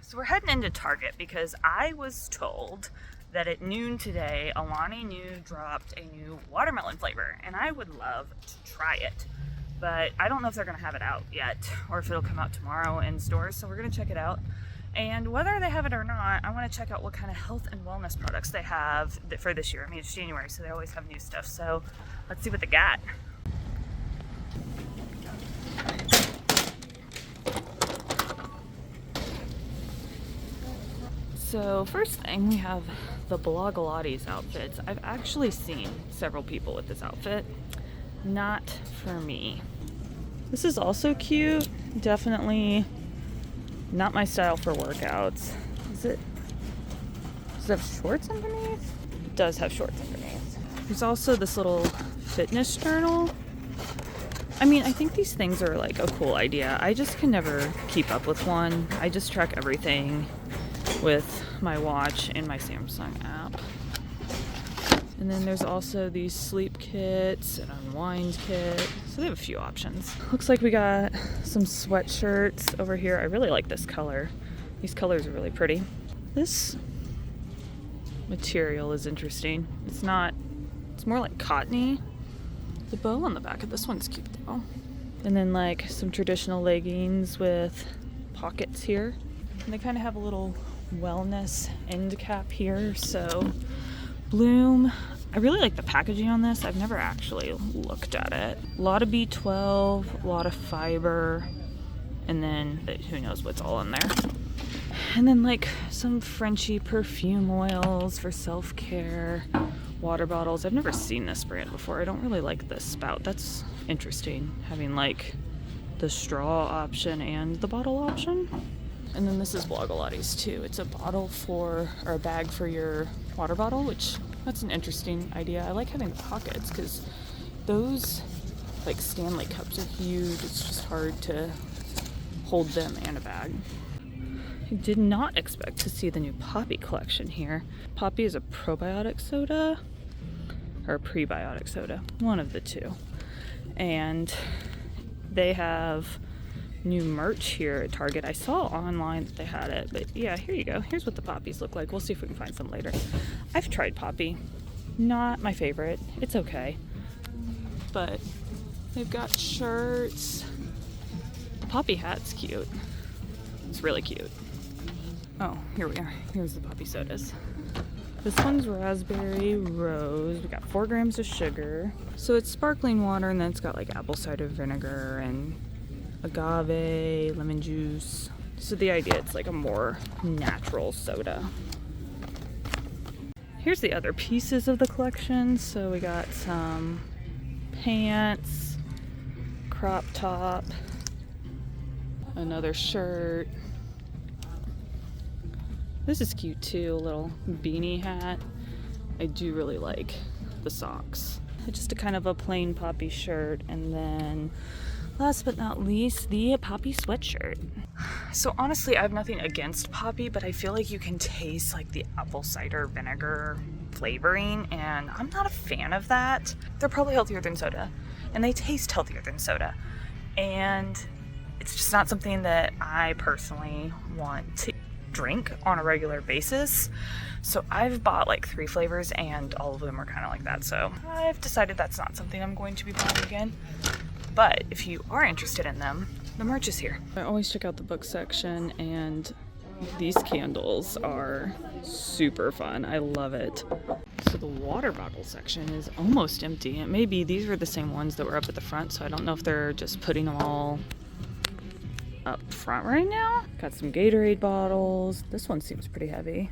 So we're heading into Target because I was told that at noon today, Alani Nu dropped a new watermelon flavor, and I would love to try it. But I don't know if they're gonna have it out yet, or if it'll come out tomorrow in stores, so we're gonna check it out. And whether they have it or not, I wanna check out what kind of health and wellness products they have for this year. I mean, it's January, so they always have new stuff. So let's see what they got. So first thing, we have the Blogilates outfits. I've actually seen several people with this outfit. Not for me. This is also cute. Definitely not my style for workouts. Does it have shorts underneath? It does have shorts underneath. There's also this little fitness journal. I mean, I think these things are like a cool idea. I just can never keep up with one. I just track everything with my watch and my Samsung app. And then there's also these sleep kits and unwind kit. So they have a few options. Looks like we got some sweatshirts over here. I really like this color. These colors are really pretty. This material is interesting. It's more like cottony. The bow on the back of this one's cute though. And then like some traditional leggings with pockets here. And they kind of have a little wellness end cap here. So Bloom. I really like the packaging on this. I've never actually looked at it. A lot of B12, a lot of fiber, and then who knows what's all in there. And then like some Frenchy perfume oils for self-care, water bottles. I've never seen this brand before. I don't really like this spout. That's interesting, having like the straw option and the bottle option. And then this is Blogilates too. It's a bag for your water bottle, which that's an interesting idea. I like having the pockets because those like Stanley cups are huge. It's just hard to hold them and a bag. I did not expect to see the new Poppi collection here. Poppi is a probiotic soda or a prebiotic soda, one of the two. And they have new merch here at Target. I saw online that they had it, but yeah, here you go. Here's what the Poppis look like. We'll see if we can find some later. I've tried Poppi. Not my favorite. It's okay. But they've got shirts. The Poppi hat's cute. It's really cute. Oh, here we are. Here's the Poppi sodas. This one's raspberry rose. We got 4 grams of sugar. So it's sparkling water, and then it's got like apple cider vinegar and agave, lemon juice. So the idea, it's like a more natural soda. Here's the other pieces of the collection. So we got some pants, crop top, another shirt. This is cute too, a little beanie hat. I do really like the socks. Just a kind of a plain Poppi shirt, and then last but not least, the Poppi sweatshirt. So honestly, I have nothing against Poppi, but I feel like you can taste like the apple cider vinegar flavoring, and I'm not a fan of that. They're probably healthier than soda, and they taste healthier than soda. And it's just not something that I personally want to drink on a regular basis. So I've bought like 3 flavors, and all of them are kind of like that. So I've decided that's not something I'm going to be buying again. But if you are interested in them, the merch is here. I always check out the book section, and these candles are super fun. I love it. So the water bottle section is almost empty. And maybe these were the same ones that were up at the front, so I don't know if they're just putting them all up front right now. Got some Gatorade bottles. This one seems pretty heavy.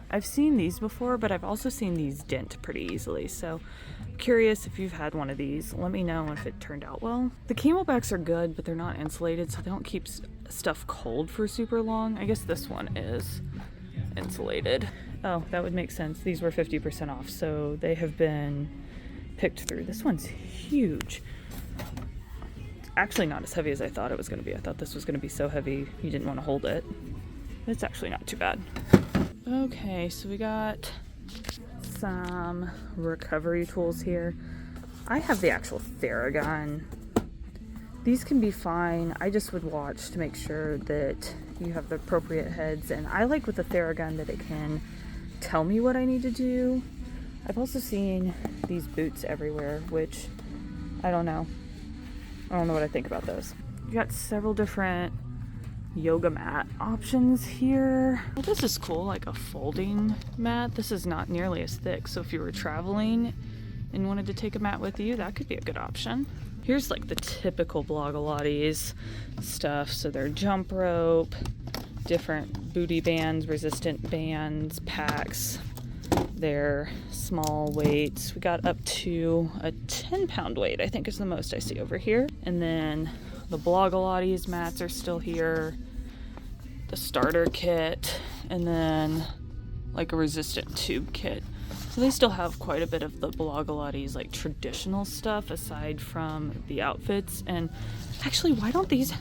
I've seen these before, but I've also seen these dent pretty easily. So I'm curious if you've had one of these. Let me know if it turned out well. The Camelbacks are good, but they're not insulated, so they don't keep stuff cold for super long. I guess this one is insulated. Oh, that would make sense. These were 50% off, so they have been picked through. This one's huge. It's actually not as heavy as I thought it was going to be. I thought this was going to be so heavy you didn't want to hold it. It's actually not too bad. Okay, so we got some recovery tools here. I have the actual Theragun. These can be fine. I just would watch to make sure that you have the appropriate heads. And I like with the Theragun that it can tell me what I need to do. I've also seen these boots everywhere, which I don't know. I don't know what I think about those. You got several different yoga mat options here. Well, this is cool, like a folding mat. This is not nearly as thick, so if you were traveling and wanted to take a mat with you, that could be a good option. Here's like the typical Blogilates stuff. So they're jump rope, different booty bands, resistant bands, packs. They're small weights. We got up to a 10-pound weight, I think is the most I see over here. And then the Blogilates mats are still here. The starter kit, and then like a resistant tube kit. So they still have quite a bit of the Blogilates like traditional stuff aside from the outfits. And actually, why don't these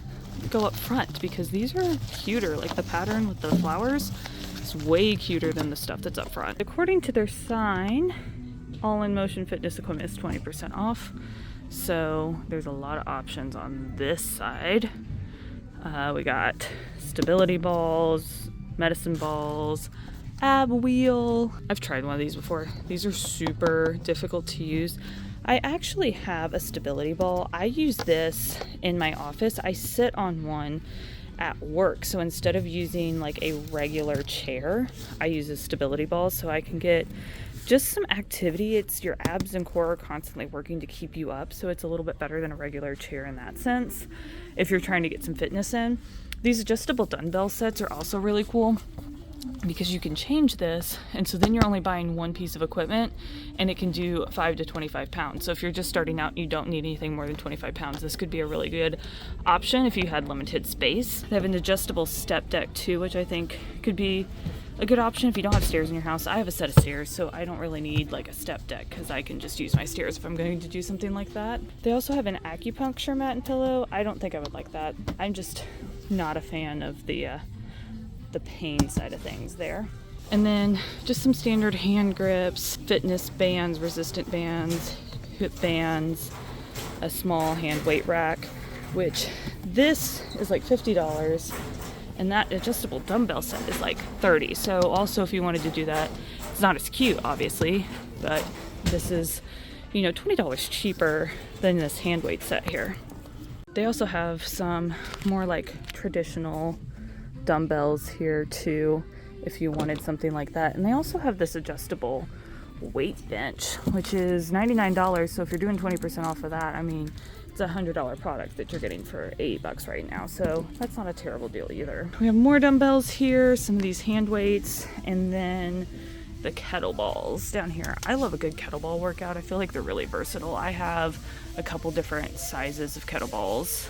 go up front? Because these are cuter, like the pattern with the flowers is way cuter than the stuff that's up front. According to their sign, all in motion fitness equipment is 20% off. So there's a lot of options on this side. We got stability balls, medicine balls, ab wheel. I've tried one of these before. These are super difficult to use. I actually have a stability ball. I use this in my office. I sit on one at work. So instead of using like a regular chair, I use a stability ball so I can get just some activity. It's your abs and core are constantly working to keep you up. So it's a little bit better than a regular chair in that sense if you're trying to get some fitness in. These adjustable dumbbell sets are also really cool because you can change this, and so then you're only buying one piece of equipment and it can do 5 to 25 pounds. So if you're just starting out and you don't need anything more than 25 pounds, this could be a really good option if you had limited space. They have an adjustable step deck too, which I think could be a good option if you don't have stairs in your house. I have a set of stairs, so I don't really need like a step deck because I can just use my stairs if I'm going to do something like that. They also have an acupuncture mat and pillow. I don't think I would like that. I'm just not a fan of the pain side of things there. And then just some standard hand grips, fitness bands, resistant bands, hip bands, a small hand weight rack, which this is like $50, and that adjustable dumbbell set is like $30. So also if you wanted to do that, it's not as cute obviously, but this is, you know, $20 cheaper than this hand weight set here. They also have some more like traditional dumbbells here too if you wanted something like that. And they also have this adjustable weight bench, which is $99. So if you're doing 20% off of that, I mean, it's a $100 product that you're getting for $80 right now. So that's not a terrible deal either. We have more dumbbells here, some of these hand weights, and then the kettlebells down here. I love a good kettlebell workout. I feel like they're really versatile. I have a couple different sizes of kettlebells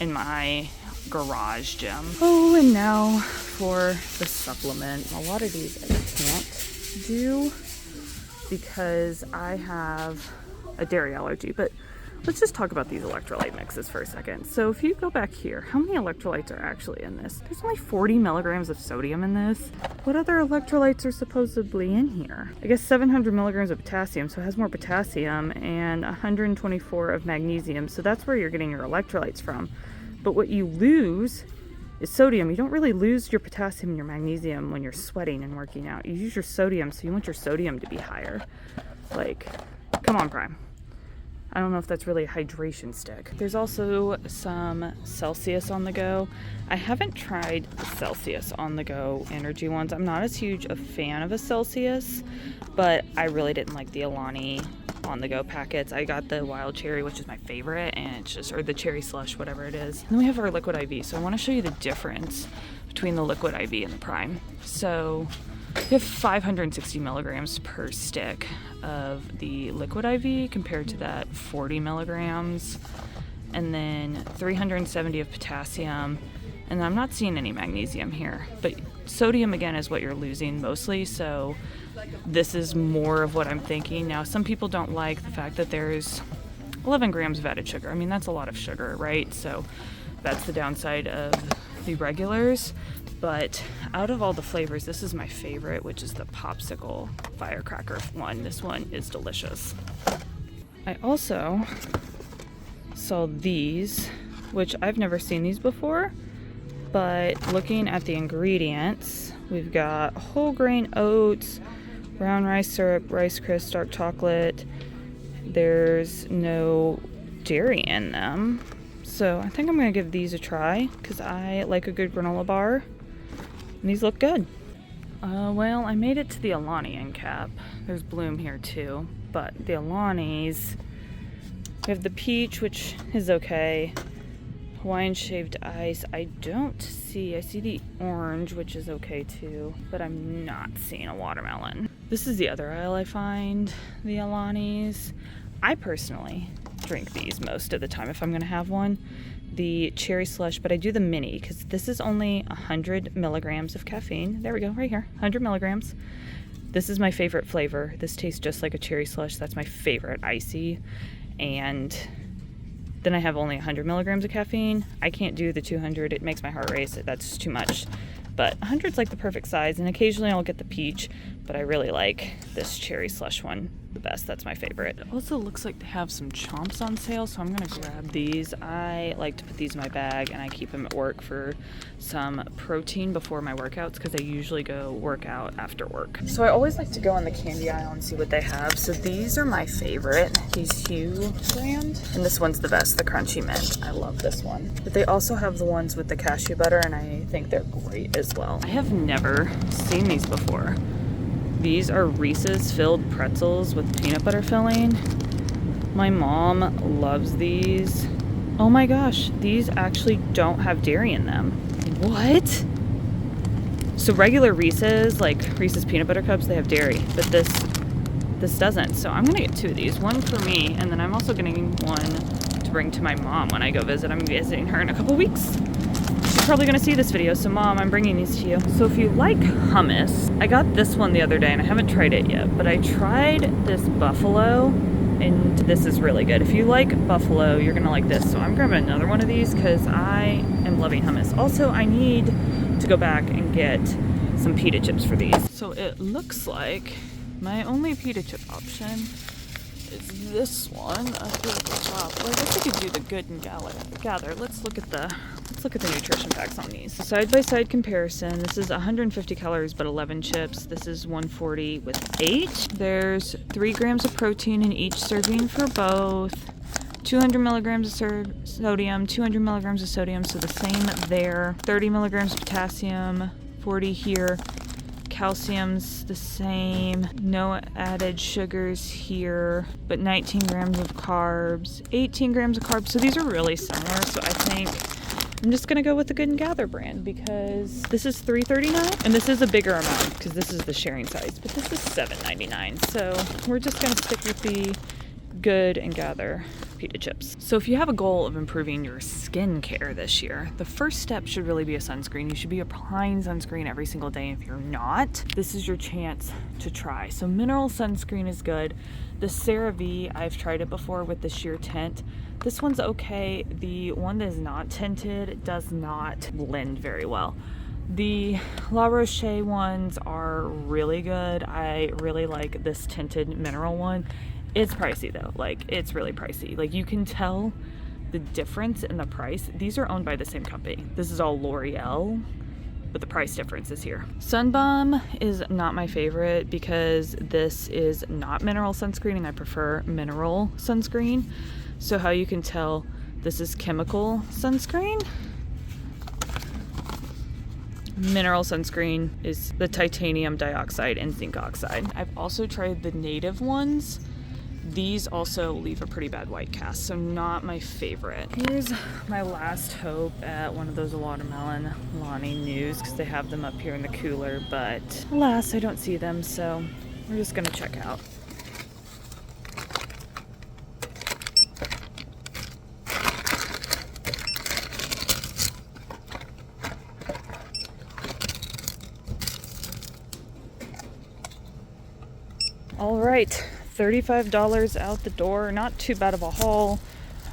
in my garage gym. Oh, and now for the supplement. A lot of these I can't do because I have a dairy allergy, but let's just talk about these electrolyte mixes for a second. So if you go back here, how many electrolytes are actually in this? There's only 40 milligrams of sodium in this. What other electrolytes are supposedly in here? I guess 700 milligrams of potassium, so it has more potassium, and 124 of magnesium. So that's where you're getting your electrolytes from. But what you lose is sodium. You don't really lose your potassium and your magnesium when you're sweating and working out. You use your sodium, so you want your sodium to be higher. Like, come on, Prime. I don't know if that's really a hydration stick. There's also some Celsius on the go. I haven't tried the Celsius on the go energy ones. I'm not as huge a fan of a Celsius, but I really didn't like the Alani on the go packets. I got the wild cherry, which is my favorite, and it's just, or the cherry slush, whatever it is. And then we have our liquid IV. So I want to show you the difference between the liquid IV and the Prime. So we have 560 milligrams per stick of the liquid IV compared to that 40 milligrams, and then 370 of potassium, and I'm not seeing any magnesium here, but sodium again is what you're losing mostly, so this is more of what I'm thinking. Now, some people don't like the fact that there's 11 grams of added sugar. I mean, that's a lot of sugar, right? So that's the downside of the regulars. But out of all the flavors, this is my favorite, which is the popsicle firecracker one. This one is delicious. I also saw these, which I've never seen these before. But looking at the ingredients, we've got whole grain oats, brown rice syrup, rice crisp, dark chocolate. There's no dairy in them. So I think I'm gonna give these a try because I like a good granola bar. And these look good. Well, I made it to the Alani end cap. There's Bloom here too, but the Alani's, we have the peach, which is okay. Hawaiian shaved ice, I see the orange, which is okay too, but I'm not seeing a watermelon. This is the other aisle I find the Alani's. I personally drink these most of the time if I'm gonna have one. The cherry slush, but I do the mini because this is only 100 milligrams of caffeine. There we go, right here, 100 milligrams. This is my favorite flavor. This tastes just like a cherry slush. That's my favorite icy. And then I have only 100 milligrams of caffeine. I can't do the 200. It makes my heart race. That's just too much. But 100's like the perfect size, and occasionally I'll get the peach, but I really like this cherry slush one the best. That's my favorite. It also looks like they have some chomps on sale, so I'm gonna grab these. I like to put these in my bag, and I keep them at work for some protein before my workouts because I usually go work out after work. So I always like to go in the candy aisle and see what they have. So these are my favorite, these Hue brand, and this one's the best, the Crunchy Mint. I love this one. But they also have the ones with the cashew butter, and I think they're great as well. I have never seen these before. These are Reese's filled pretzels with peanut butter filling. My mom loves these. Oh my gosh, these actually don't have dairy in them. What? So regular Reese's, like Reese's peanut butter cups, they have dairy, but this doesn't. So I'm gonna get 2 of these, one for me, and then I'm also getting one to bring to my mom when I go visit. I'm visiting her in a couple weeks. She's probably gonna see this video, so Mom, I'm bringing these to you. So if you like hummus, I got this one the other day and I haven't tried it yet, but I tried this buffalo and this is really good. If you like buffalo, you're gonna like this. So I'm grabbing another one of these because I am loving hummus. Also, I need to go back and get some pita chips for these. So it looks like my only pita chip option is this one up here at the top. Well, I guess I could do the Good and Gather. Let's look at the nutrition facts on these. Side-by-side comparison. This is 150 calories but 11 chips. This is 140 with 8. There's 3 grams of protein in each serving for both. 200 milligrams of sodium, 200 milligrams of sodium, so the same there. 30 milligrams of potassium, 40 here. Calcium's the same, no added sugars here, but 19 grams of carbs, 18 grams of carbs. So these are really similar. So I think I'm just gonna go with the Good and Gather brand because this is $3.39 and this is a bigger amount because this is the sharing size, but this is $7.99. So we're just gonna stick with the Good and Gather pita chips. So if you have a goal of improving your skin care this year, the first step should really be a sunscreen. You should be applying sunscreen every single day. If you're not, this is your chance to try. So mineral sunscreen is good. The CeraVe, I've tried it before with the sheer tint. This one's okay. The one that is not tinted does not blend very well. The La Roche ones are really good. I really like this tinted mineral one. It's pricey though, like it's really pricey. Like you can tell the difference in the price. These are owned by the same company. This is all L'Oreal, but the price difference is here. Sun Balm is not my favorite because this is not mineral sunscreen and I prefer mineral sunscreen. So how you can tell this is chemical sunscreen. Mineral sunscreen is the titanium dioxide and zinc oxide. I've also tried the native ones. These also leave a pretty bad white cast, so not my favorite. Here's my last hope at one of those watermelon Lonnie News because they have them up here in the cooler, but alas, I don't see them, so we're just gonna check out. All right. $35 out the door. Not too bad of a haul.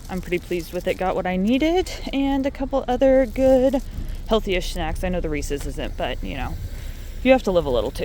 I'm pretty pleased with it. Got what I needed and a couple other good healthy-ish snacks. I know the Reese's isn't, but you know, you have to live a little too.